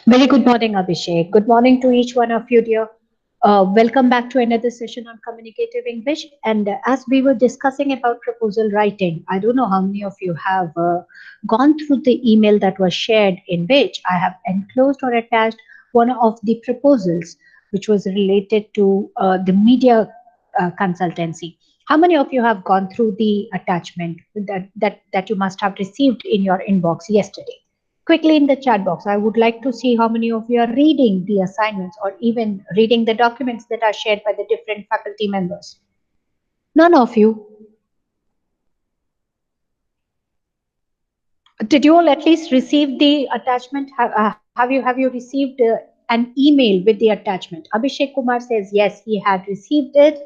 Very good morning, Abhishek. Good morning to each one of you, dear. Welcome back to another session on communicative English. And as we were discussing about proposal writing, I don't know how many of you have gone through the email that was shared in which I have enclosed or attached one of the proposals which was related to the media consultancy. How many of you have gone through the attachment that you must have received in your inbox yesterday? Quickly in the chat box, I would like to see how many of you are reading the assignments or even reading the documents that are shared by the different faculty members. None of you. Did you all at least receive the attachment? Have you received an email with the attachment? Abhishek Kumar says yes, he had received it.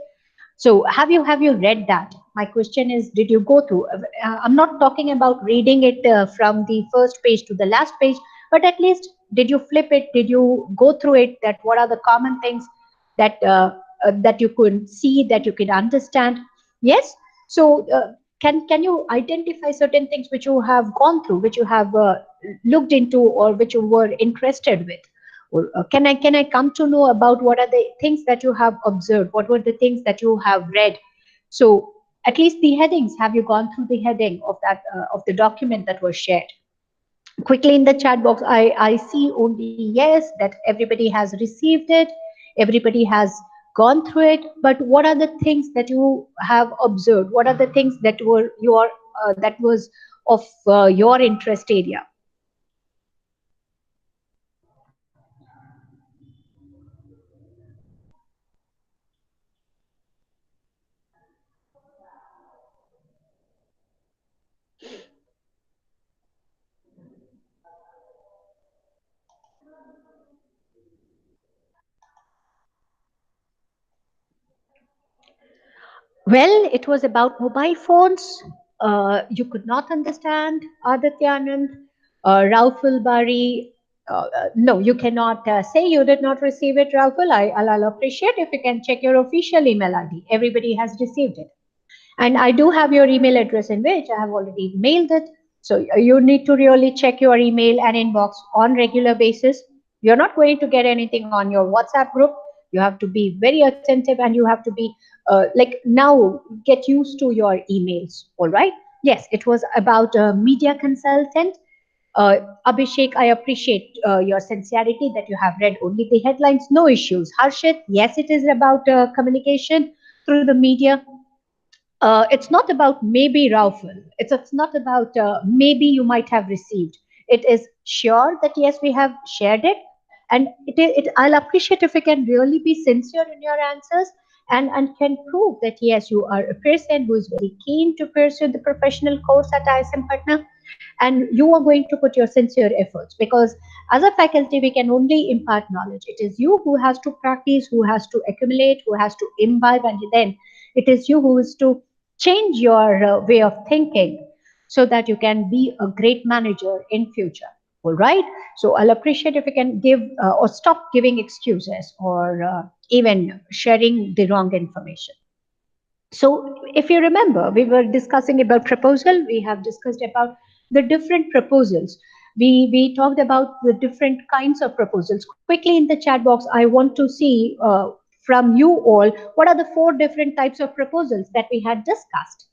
So have you read that? My question is, did you go through? I'm not talking about reading it from the first page to the last page, but at least did you flip it? Did you go through it? That what are the common things that you could see, that you could understand? Yes. So can you identify certain things which you have gone through, which you have looked into, or which you were interested with? Or can I come to know about what are the things that you have observed? What were the things that you have read? So at least the headings. Have you gone through the heading of that of the document that was shared? Quickly in the chat box, I see only yes, that everybody has received it, everybody has gone through it. But what are the things that you have observed? What are the things that were your that was of your interest area? Well, it was about mobile phones. You could not understand Adityanand, Rauful Bari. No, you cannot say you did not receive it, Rauful. I'll appreciate if you can check your official email ID. Everybody has received it. And I do have your email address in which I have already mailed it. So you need to really check your email and inbox on regular basis. You're not going to get anything on your WhatsApp group. You have to be very attentive, and you have to be like now get used to your emails. All right. Yes, it was about a media consultant. Abhishek, I appreciate your sincerity that you have read only the headlines. No issues. Harshit, yes, it is about communication through the media. It's not about maybe, Rauful. It's not about maybe you might have received. It is sure that yes, we have shared it, and I'll appreciate if you can really be sincere in your answers, and can prove that yes, you are a person who is very keen to pursue the professional course at ISM Patna, and you are going to put your sincere efforts, because as a faculty we can only impart knowledge. It is you who has to practice, who has to accumulate, who has to imbibe, and then it is you who is to change your way of thinking so that you can be a great manager in future. All right. So I'll appreciate if you can give or stop giving excuses, or even sharing the wrong information. So if you remember, we were discussing about proposal. We have discussed about the different proposals. We talked about the different kinds of proposals. Quickly in the chat box, I want to see from you all, what are the four different types of proposals that we had discussed?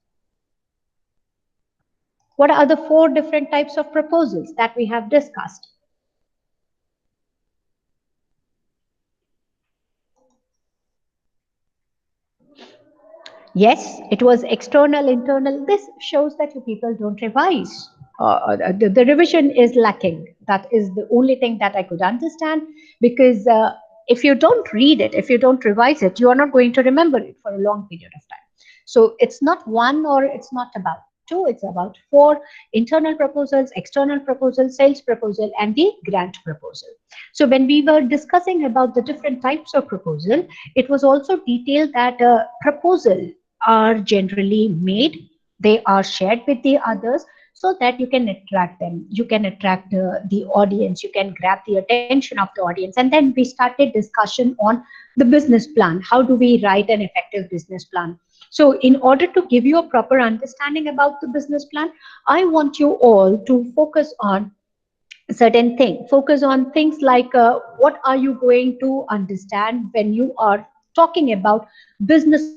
What are the four different types of proposals that we have discussed? Yes, it was external, internal. This shows that you people don't revise. The revision is lacking. That is the only thing that I could understand, because if you don't read it, if you don't revise it, you are not going to remember it for a long period of time. So it's not one, or it's not about two, it's about four: internal proposals, external proposal, sales proposal, and the grant proposal. So when we were discussing about the different types of proposal, it was also detailed that proposal are generally made, they are shared with the others, so that you can attract them, you can attract the audience, you can grab the attention of the audience. And then we started discussion on the business plan. How do we write an effective business plan? So in order to give you a proper understanding about the business plan, I want you all to focus on certain thing. Focus on things like what are you going to understand when you are talking about business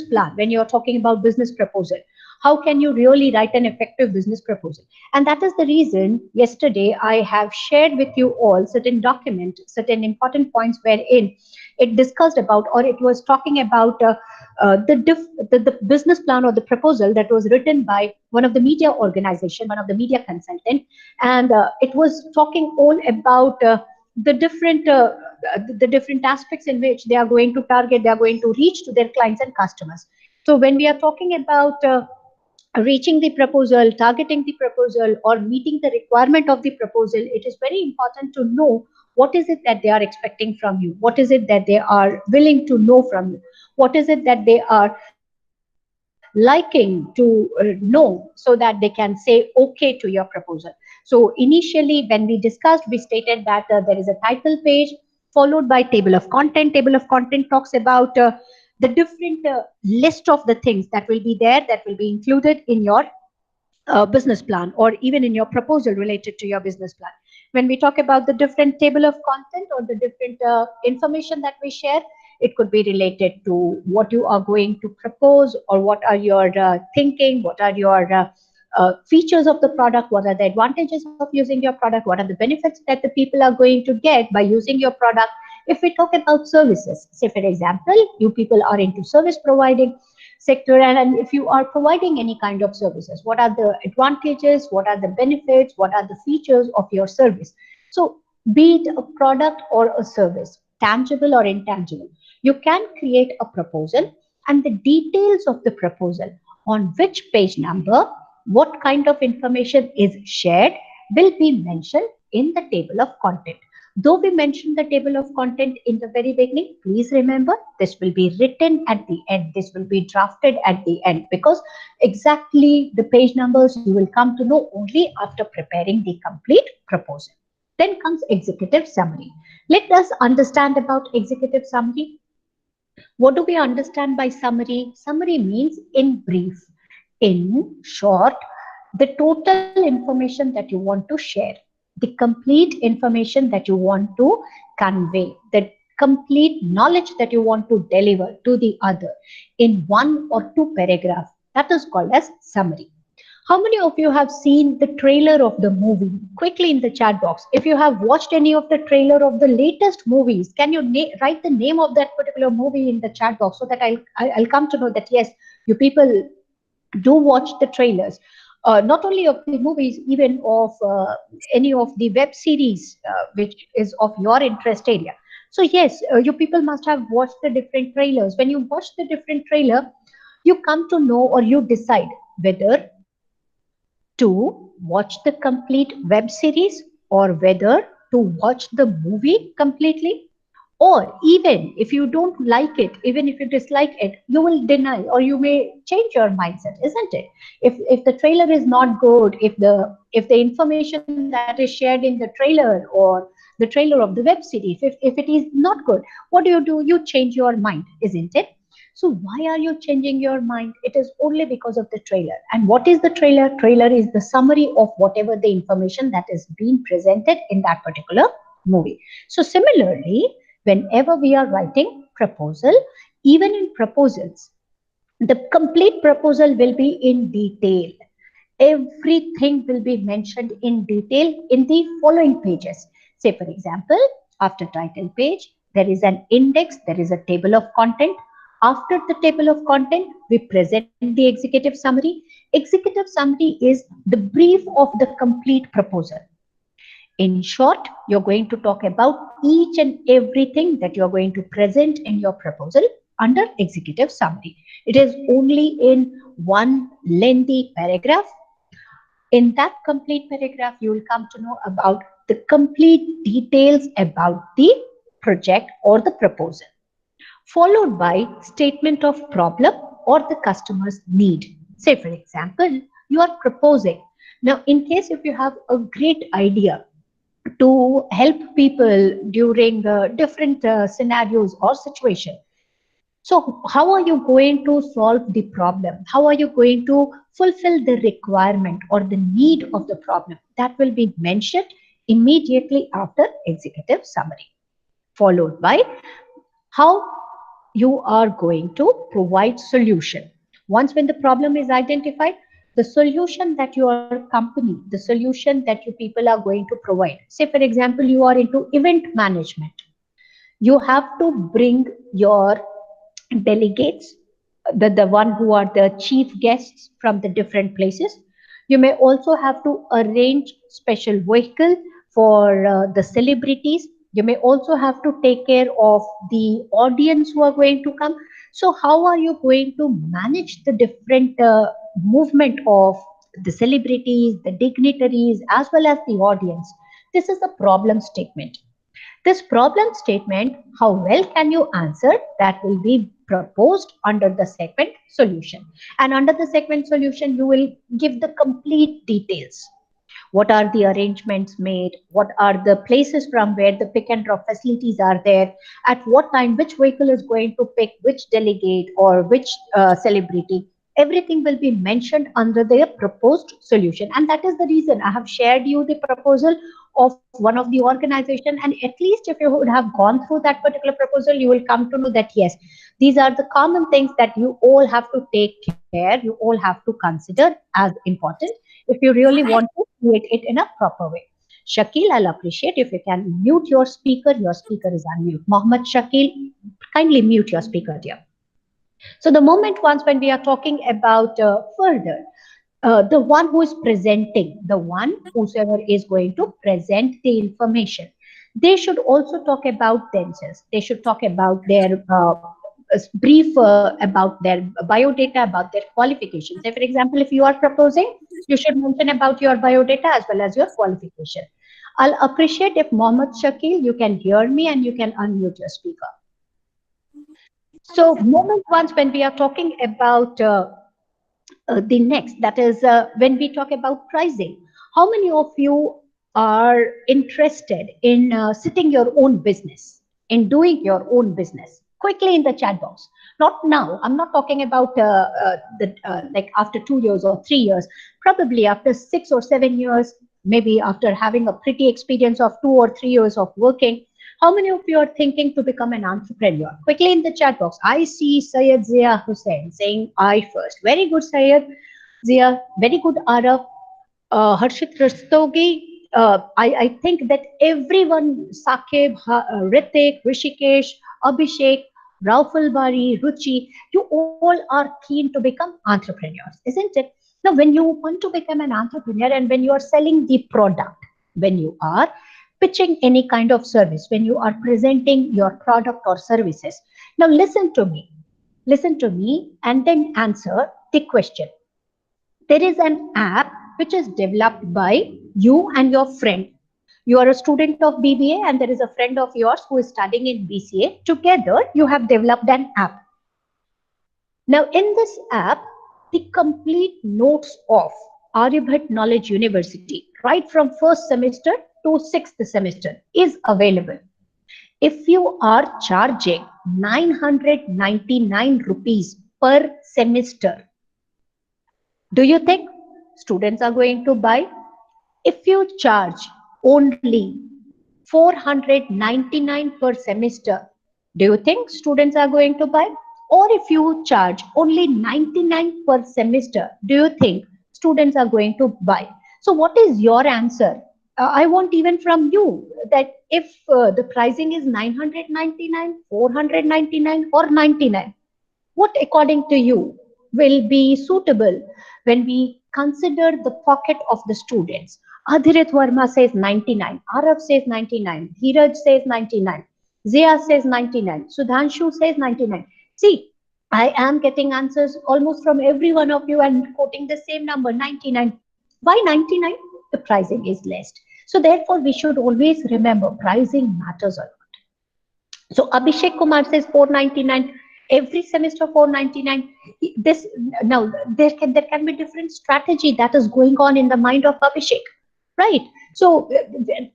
plan, when you're talking about business proposal. How can you really write an effective business proposal? And that is the reason yesterday I have shared with you all certain document, certain important points wherein it discussed about, or it was talking about the business plan or the proposal that was written by one of the media organization, one of the media consultant, and it was talking all about the different the different aspects in which they are going to target, they are going to reach to their clients and customers. So when we are talking about reaching the proposal, targeting the proposal, or meeting the requirement of the proposal, it is very important to know what is it that they are expecting from you, what is it that they are willing to know from you, what is it that they are liking to know, so that they can say okay to your proposal. So initially when we discussed, we stated that there is a title page followed by table of content. Table of content talks about the different list of the things that will be there, that will be included in your business plan, or even in your proposal related to your business plan. When we talk about the different table of content or the different information that we share, it could be related to what you are going to propose, or what are your thinking, what are your features of the product, what are the advantages of using your product, what are the benefits that the people are going to get by using your product. If we talk about services, say for example, you people are into service providing sector, and if you are providing any kind of services, what are the advantages, what are the benefits, what are the features of your service. So be it a product or a service, tangible or intangible, you can create a proposal, and the details of the proposal, on which page number, what kind of information is shared, will be mentioned in the table of content. Though we mentioned the table of content in the very beginning, please remember this will be written at the end. This will be drafted at the end, because exactly the page numbers you will come to know only after preparing the complete proposal. Then comes executive summary. Let us understand about executive summary. What do we understand by summary? Summary means in brief, in short, the total information that you want to share, the complete information that you want to convey, the complete knowledge that you want to deliver to the other in one or two paragraphs. That is called as summary. How many of you have seen the trailer of the movie? Quickly in the chat box. If you have watched any of the trailer of the latest movies, can you write the name of that particular movie in the chat box, so that I'll come to know that yes, you people do watch the trailers. Not only of the movies, even of any of the web series which is of your interest area. So yes, you people must have watched the different trailers. When you watch the different trailer, you come to know, or you decide whether to watch the complete web series, or whether to watch the movie completely. Or even if you don't like it, even if you dislike it, you will deny, or you may change your mindset, isn't it? If the trailer is not good, if the information that is shared in the trailer, or the trailer of the web series, if it is not good, what do? You change your mind, isn't it? So why are you changing your mind? It is only because of the trailer. And what is the trailer? Trailer is the summary of whatever the information that is being presented in that particular movie. So similarly, whenever we are writing proposal, even in proposals, the complete proposal will be in detail. Everything will be mentioned in detail in the following pages. Say for example, after title page, there is an index, there is a table of content. After the table of content, we present the executive summary. Executive summary is the brief of the complete proposal. In short, you're going to talk about each and everything that you're going to present in your proposal under executive summary. It is only in one lengthy paragraph. In that complete paragraph, you will come to know about the complete details about the project or the proposal, followed by statement of problem or the customer's need. Say, for example, you are proposing. Now, in case if you have a great idea to help people during different scenarios or situation, So how are you going to solve the problem? How are you going to fulfill the requirement or the need of the problem? That will be mentioned immediately after executive summary, followed by how you are going to provide solution. Once when the problem is identified, the solution that your company, the solution that you people are going to provide. Say for example, you are into event management. You have to bring your delegates, the one who are the chief guests from the different places. You may also have to arrange special vehicle for the celebrities. You may also have to take care of the audience who are going to come. So how are you going to manage the different movement of the celebrities, the dignitaries, as well as the audience? This is the problem statement. This problem statement, how well can you answer, that will be proposed under the segment solution. And under the segment solution, you will give the complete details. What are the arrangements made? What are the places from where the pick and drop facilities are there? At what time, which vehicle is going to pick which delegate or which celebrity? Everything will be mentioned under the proposed solution. And that is the reason I have shared you the proposal of one of the organization. And at least if you would have gone through that particular proposal, you will come to know that yes, these are the common things that you all have to take care, you all have to consider as important if you really want to create it in a proper way. Shakil, I'll appreciate if you can mute your speaker. Your speaker is unmute. Mohammed Shakil, kindly mute your speaker, dear. So the moment once when we are talking about further, the one who is presenting, the one whosoever is going to present the information, they should also talk about themselves. They should talk about their brief about their biodata, about their qualifications. Say, for example, if you are proposing, you should mention about your biodata as well as your qualification. I'll appreciate if Mohammed Shakil, you can hear me and you can unmute your speaker. So, moment once when we are talking about the next, that is when we talk about pricing. How many of you are interested in sitting your own business, in doing your own business? Quickly in the chat box. Not now. I'm not talking about the like after 2 years or 3 years. Probably after 6 or 7 years, maybe after having a pretty experience of 2 or 3 years of working. How many of you are thinking to become an entrepreneur? Quickly in the chat box. I see Syed Zia Hussain saying I first. Very good, Syed Zia. Very good, Araf. Harshit Rastogi. I think that everyone, Sakib, Ritik, Rishikesh, Abhishek, Raufal Bari, Ruchi, you all are keen to become entrepreneurs, isn't it? Now, when you want to become an entrepreneur and when you are selling the product, when you are pitching any kind of service, when you are presenting your product or services. Now, listen to me, and then answer the question. There is an app which is developed by you and your friend. You are a student of BBA, and there is a friend of yours who is studying in BCA. Together, you have developed an app. Now, in this app, the complete notes of Aryabhat Knowledge University, right from first semester to sixth semester, is available. If you are charging 999 rupees per semester, do you think students are going to buy? If you charge only 499 per semester, do you think students are going to buy? Or if you charge only 99 per semester, do you think students are going to buy? So what is your answer? I want even from you that if the pricing is 999, 499 or 99, what, according to you, will be suitable when we consider the pocket of the students? Adhirit Verma says 99, Arav says 99, Dheeraj says 99, Zia says 99, Sudhanshu says 99. See, I am getting answers almost from every one of you and quoting the same number 99. Why 99? The pricing is less. So therefore, we should always remember pricing matters a lot. So Abhishek Kumar says 499 every semester 499. This now there can be different strategy that is going on in the mind of Abhishek, right? So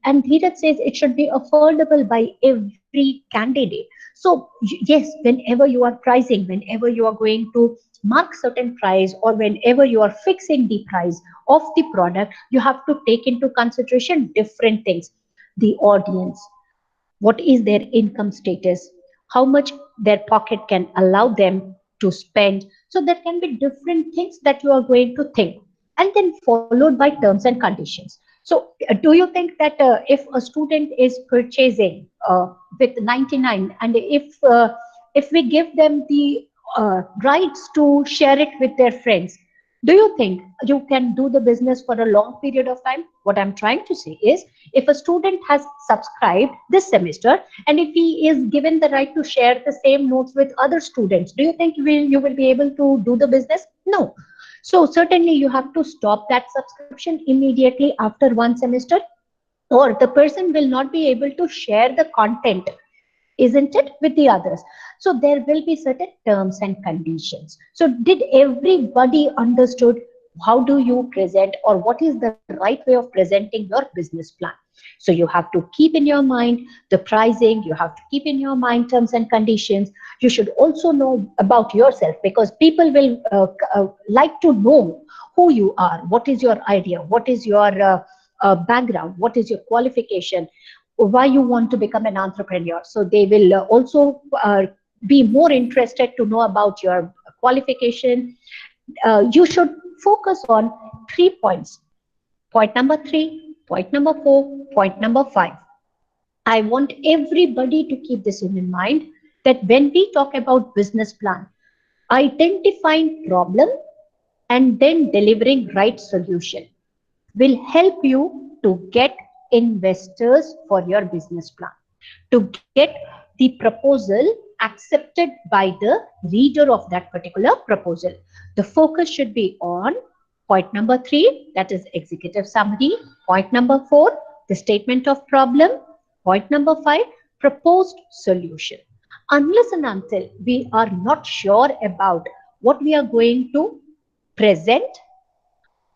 and Dheeraj says it should be affordable by every candidate. So So yes, whenever you are pricing, whenever you are going to mark certain price, or whenever you are fixing the price of the product, you have to take into consideration different things: the audience, what is their income status, how much their pocket can allow them to spend. So there can be different things that you are going to think, and then followed by terms and conditions. So do you think that if a student is purchasing with 99, and if we give them the rights to share it with their friends, do you think you can do the business for a long period of time? What I'm trying to say is, if a student has subscribed this semester, and if he is given the right to share the same notes with other students, do you think you will be able to do the business? No. So certainly you have to stop that subscription immediately after one semester, or the person will not be able to share the content, isn't it, with the others. So there will be certain terms and conditions. So did everybody understood how do you present, or what is the right way of presenting your business plan? So you have to keep in your mind the pricing, you have to keep in your mind terms and conditions. You should also know about yourself, because people will like to know who you are, what is your idea, what is your background, what is your qualification, why you want to become an entrepreneur. So they will also be more interested to know about your qualification. You should focus on 3 points: point number 3, point number 4, point number 5. I want everybody to keep this in mind, that when we talk about business plan, identifying problem and then delivering right solution will help you to get investors for your business plan, to get the proposal accepted by the reader of that particular proposal. The focus should be on point number 3, that is executive summary; point number 4, the statement of problem; point number 5, proposed solution. Unless and until we are not sure about what we are going to present,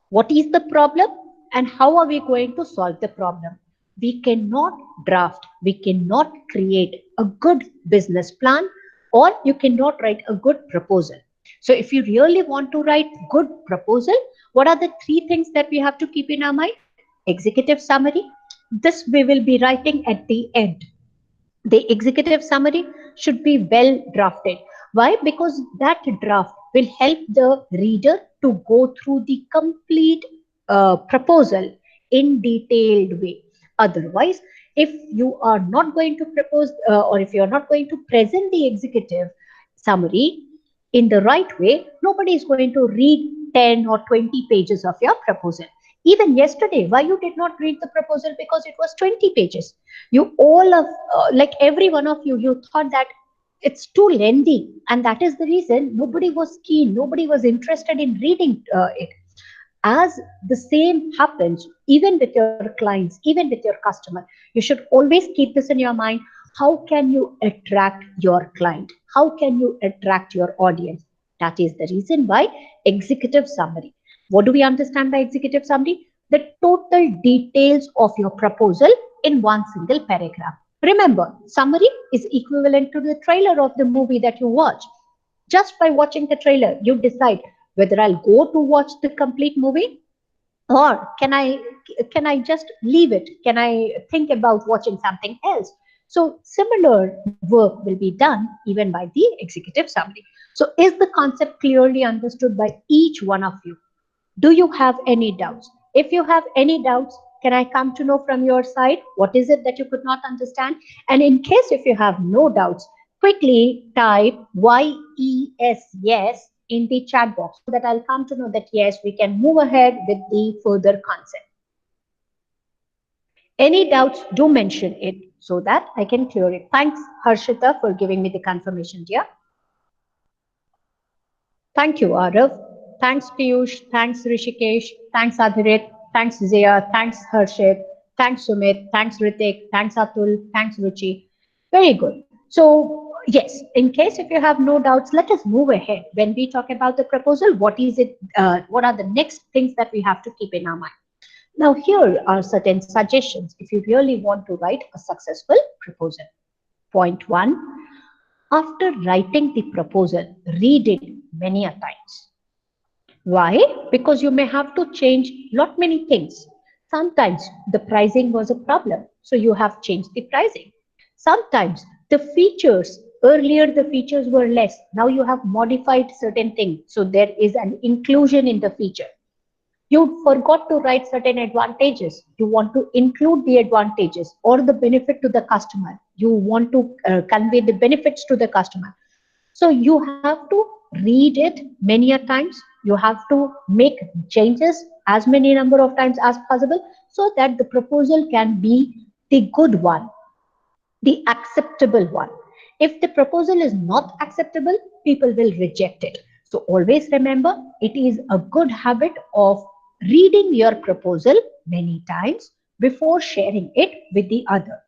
what is the problem, and how are we going to solve the problem, we cannot draft, we cannot create a good business plan, or you cannot write a good proposal. So if you really want to write good proposal, what are the 3 things that we have to keep in our mind? Executive summary, this we will be writing at the end. The executive summary should be well drafted. Why? Because that draft will help the reader to go through the complete proposal in detailed way. Otherwise, if you are not going to propose, or if you are not going to present the executive summary in the right way, nobody is going to read 10 or 20 pages of your proposal. Even yesterday, why you did not read the proposal? Because it was 20 pages. You all of like every one of you thought that it's too lengthy, and that is the reason nobody was keen, nobody was interested in reading it. As the same happens even with your clients, even with your customer, you should always keep this in your mind: how can you attract your client, how can you attract your audience? That is the reason why executive summary. What do we understand by executive summary? The total details of your proposal in one single paragraph. Remember, summary is equivalent to the trailer of the movie that you watch. Just by watching the trailer, you decide whether I'll go to watch the complete movie, or can I just leave it? Can I think about watching something else? So similar work will be done even by the executive summary. So is the concept clearly understood by each one of you? Do you have any doubts? If you have any doubts, can I come to know from your side what is it that you could not understand? And in case if you have no doubts, quickly type yes in the chat box, so that I'll come to know that yes, we can move ahead with the further concept. Any doubts, do mention it so that I can clear it. Thanks, Harshita, for giving me the confirmation, dear. Thank you, Arav. Thanks, Piyush. Thanks, Rishikesh. Thanks, Adhirit. Thanks, Zia. Thanks, Harshit. Thanks, Sumit. Thanks, Ritik. Thanks, Atul. Thanks, Ruchi. Very good. So, yes, in case if you have no doubts, let us move ahead. When we talk about the proposal, what is it? What are the next things that we have to keep in our mind? Now, here are certain suggestions if you really want to write a successful proposal. Point 1, After writing the proposal, read it many a times. Why? Because you may have to change lot many things. Sometimes the pricing was a problem, so you have changed the pricing. Sometimes the features, earlier the features were less, now you have modified certain things, so there is an inclusion in the feature. You forgot to write certain advantages. You want to include the advantages or the benefit to the customer. You want to convey the benefits to the customer. So you have to read it many a times. You have to make changes as many number of times as possible so that the proposal can be the good one, the acceptable one. If the proposal is not acceptable, people will reject it. So always remember, it is a good habit of reading your proposal many times before sharing it with the other.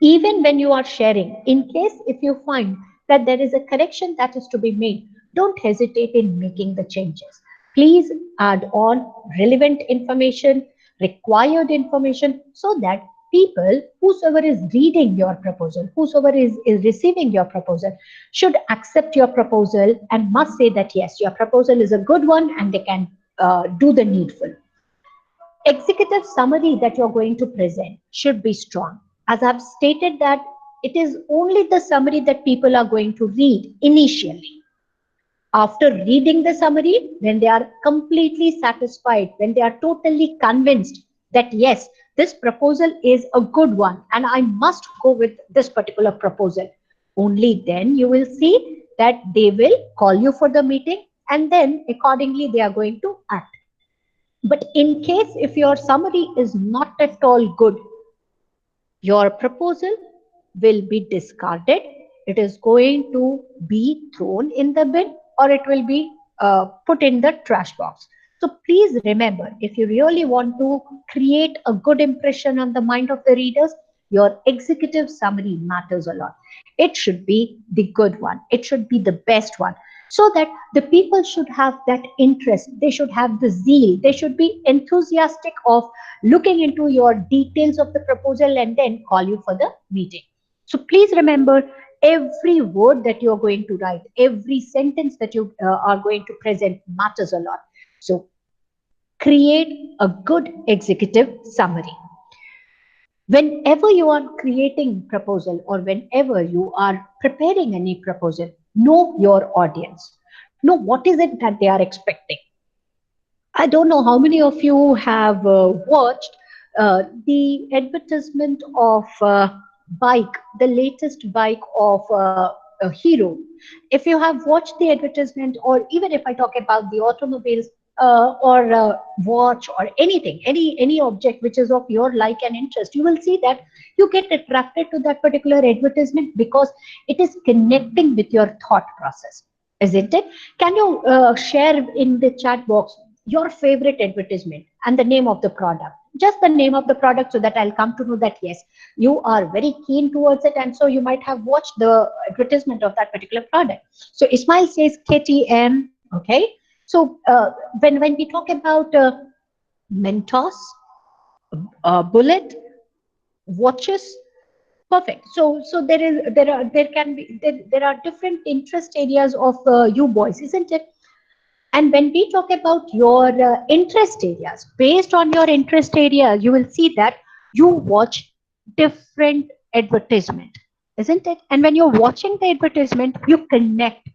Even when you are sharing, in case if you find that there is a correction that is to be made, don't hesitate in making the changes. Please add on relevant information, required information, so that people, whosoever is reading your proposal, whosoever is receiving your proposal, should accept your proposal and must say that yes, your proposal is a good one and they can do the needful. Executive summary that you're going to present should be strong. As I've stated that it is only the summary that people are going to read initially. After reading the summary, when they are completely satisfied, when they are totally convinced that yes, this proposal is a good one and I must go with this particular proposal, only then you will see that they will call you for the meeting and then accordingly they are going to act. But in case if your summary is not at all good, your proposal will be discarded. It is going to be thrown in the bin or it will be put in the trash box. So please remember, if you really want to create a good impression on the mind of the readers, your executive summary matters a lot. It should be the good one. It should be the best one so that the people should have that interest. They should have the zeal. They should be enthusiastic of looking into your details of the proposal and then call you for the meeting. So please remember, every word that you are going to write, every sentence that you are going to present matters a lot. So create a good executive summary. Whenever you are creating proposal or whenever you are preparing any proposal, know your audience. Know what is it that they are expecting. I don't know how many of you have watched the advertisement of bike, the latest bike of a Hero. If you have watched the advertisement, or even if I talk about the automobiles or watch or anything, any object which is of your like and interest, you will see that you get attracted to that particular advertisement because it is connecting with your thought process, isn't it? Can you share in the chat box your favorite advertisement and the name of the product? Just the name of the product so that I'll come to know that yes, you are very keen towards it and so you might have watched the advertisement of that particular product. So Ismail says KTM, okay. So when we talk about Mentos, Bullet, watches, perfect. So there can be there are different interest areas of you boys, isn't it? And when we talk about your interest areas, based on your interest area, you will see that you watch different advertisement, isn't it? And when you're watching the advertisement, you connect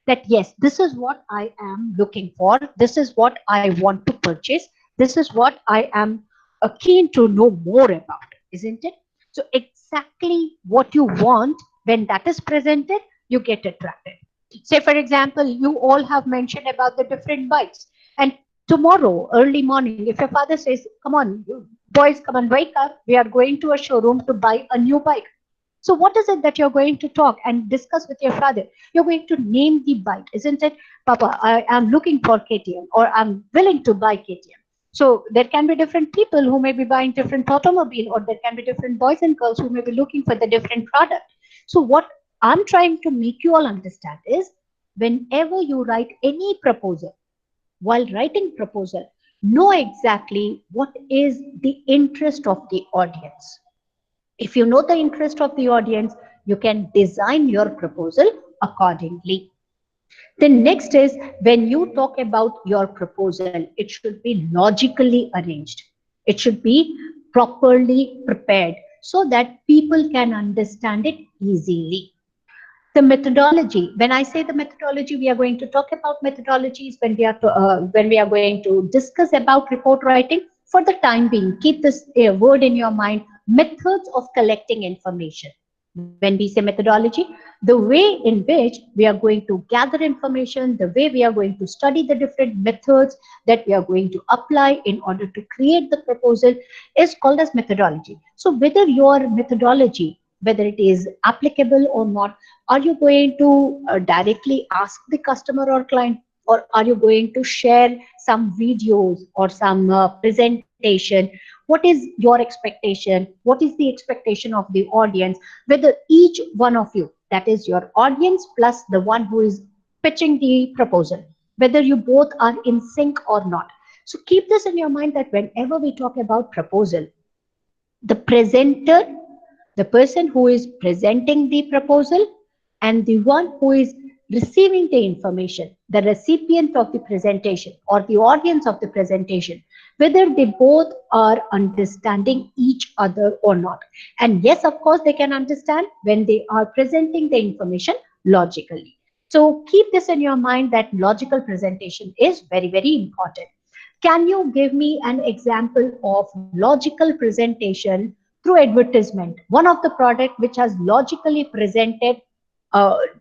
that yes, this is what I am looking for. This is what I want to purchase. This is what I am keen to know more about, isn't it? So exactly what you want, when that is presented, you get attracted. Say, for example, you all have mentioned about the different bikes. And tomorrow, early morning, if your father says, come on, you boys, come on, wake up. We are going to a showroom to buy a new bike. So what is it that you're going to talk and discuss with your father? You're going to name the bike, isn't it? Papa, I am looking for KTM or I'm willing to buy KTM. So there can be different people who may be buying different automobile, or there can be different boys and girls who may be looking for the different product. So what I'm trying to make you all understand is, whenever you write any proposal, while writing proposal, know exactly what is the interest of the audience. If you know the interest of the audience, You can design your proposal accordingly. The next is, when you talk about your proposal, it should be logically arranged. It should be properly prepared so that people can understand it easily. The methodology, when I say the methodology, we are going to talk about methodologies when we are going to discuss about report writing. For the time being, keep this word in your mind: methods of collecting information. When we say methodology, the way in which we are going to gather information, the way we are going to study the different methods that we are going to apply in order to create the proposal, is called as methodology. So whether your methodology, whether it is applicable or not, are you going to directly ask the customer or client, or are you going to share some videos or some presentation? What is your expectation? What is the expectation of the audience? Whether each one of you, that is your audience plus the one who is pitching the proposal, whether you both are in sync or not. So keep this in your mind, that whenever we talk about proposal, the presenter, the person who is presenting the proposal, and the one who is receiving the information, the recipient of the presentation or the audience of the presentation, whether they both are understanding each other or not. And yes, of course, they can understand when they are presenting the information logically. So keep this in your mind, that logical presentation is very, very important. Can you give me an example of logical presentation through advertisement? One of the product which has logically presented,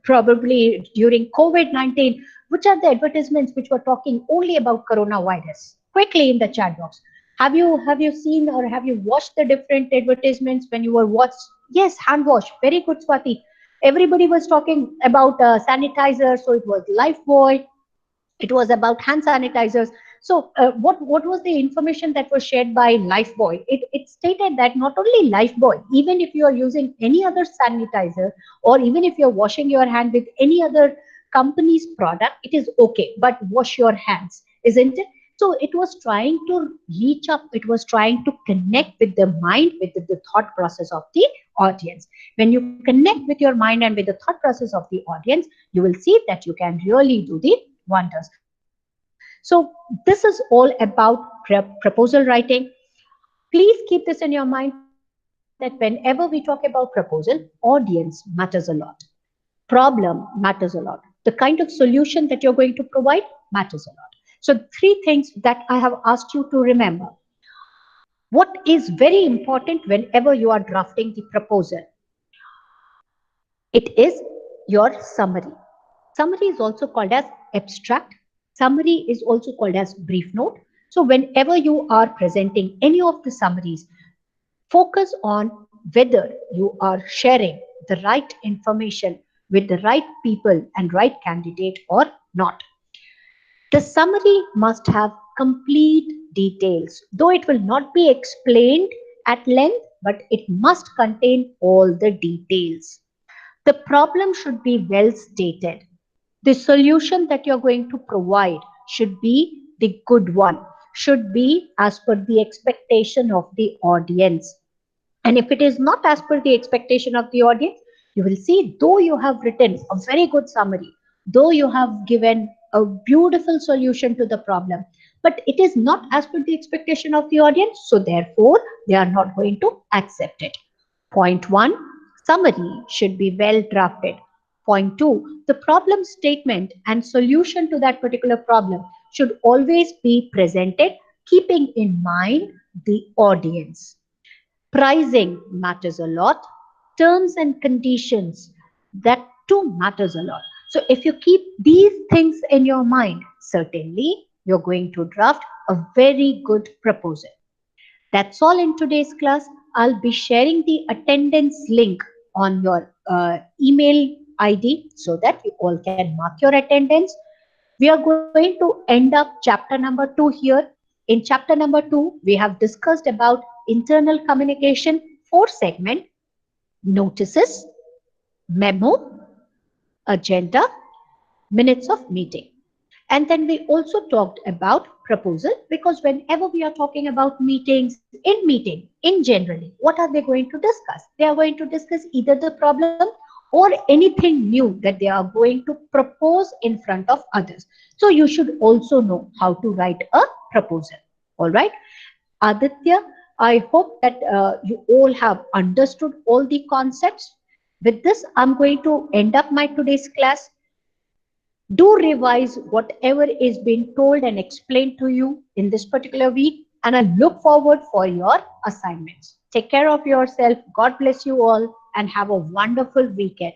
probably during COVID-19, which are the advertisements which were talking only about coronavirus? Quickly in the chat box. Have you seen or have you watched the different advertisements when you were watched? Yes, hand wash. Very good, Swati. Everybody was talking about sanitizer, so it was Lifebuoy, it was about hand sanitizers. So what was the information that was shared by Lifebuoy? It stated that not only Lifebuoy, even if you are using any other sanitizer, or even if you're washing your hand with any other company's product, it is okay, but wash your hands, isn't it? So it was trying to reach up, it was trying to connect with the mind, with the thought process of the audience. When you connect with your mind and with the thought process of the audience, you will see that you can really do the wonders. So this is all about proposal writing. Please keep this in your mind, that whenever we talk about proposal, audience matters a lot. Problem matters a lot. The kind of solution that you're going to provide matters a lot. So three things that I have asked you to remember. What is very important whenever you are drafting the proposal? It is your summary. Summary is also called as abstract. Summary is also called as brief note. So whenever you are presenting any of the summaries, focus on whether you are sharing the right information with the right people and right candidate or not. The summary must have complete details, though it will not be explained at length, but it must contain all the details. The problem should be well stated. The solution that you're going to provide should be the good one, should be as per the expectation of the audience. And if it is not as per the expectation of the audience, you will see, though you have written a very good summary, though you have given a beautiful solution to the problem, but it is not as per the expectation of the audience, so therefore they are not going to accept it. Point one, summary should be well drafted. Point two, the problem statement and solution to that particular problem should always be presented keeping in mind the audience. Pricing matters a lot. Terms and conditions, that too matters a lot. So if you keep these things in your mind, certainly you're going to draft a very good proposal. That's all in today's class. I'll be sharing the attendance link on your email ID so that you all can mark your attendance. We are going to end up chapter number 2 here. In chapter number 2, we have discussed about internal communication, 4 segment: notices, memo, agenda, minutes of meeting. And then we also talked about proposal, because whenever we are talking about meetings, in generally, what are they going to discuss? They are going to discuss either the problem or anything new that they are going to propose in front of others. So you should also know how to write a proposal. All right, Aditya, I hope that you all have understood all the concepts. With this, I'm going to end up my today's class. Do revise whatever is being told and explained to you in this particular week, and I look forward for your assignments. Take care of yourself. God bless you all and have a wonderful weekend.